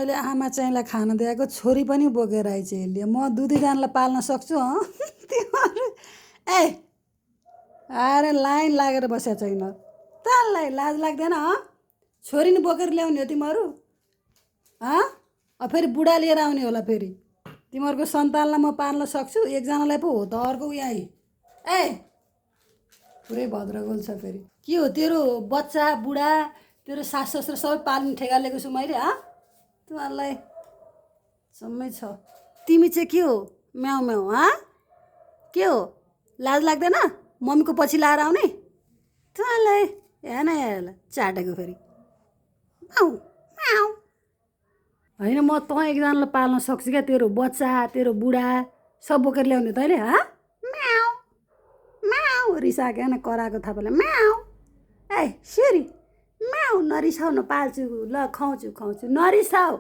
मैले आमा चाहिँलाई खाना दिएको छोरी पनि बोकेर आइछ यसले म दुईजनालाई पाल्न सक्छु तिमीहरू ए अरे लाइन लागेर बसेको छैन तँलाई लाज लाग्दैन छोरी नि बोकेर ल्याउने हो तिमीहरू फेरि बुढा लिएर आउने होला फेरि तिमीहरूको सन्तानलाई म पाल्न सक्छु एकजनालाई पो हो त अर्को यहाँ ए पुरै भद्रगोल छ फेरि के हो तेरो बच्चा बुढा तेरो सास ससुरा सबै पाल्ने ठेगा लिएको छु मैले तिमीहरूलाई सम्मै छ तिमी चाहिँ के हो म्याउ म्याउ के हो लाज लाग्दैन मम्मीको पछि लाएर आउने तिमीहरूलाई हेर्न हेर चाटेको फेरि म्याउ म्याउ होइन म तँ एकजनालाई पाल्न सक्छु क्या तेरो बच्चा तेरो बुढा सब बोकेर ल्याउने तैँले म्याउ म्याउ रिसाएको न कराएको थापालाई म्याउ ए सिरी म्याउ नरिसाउ न पाल्छु ल खुवाउँछु नरिसाउ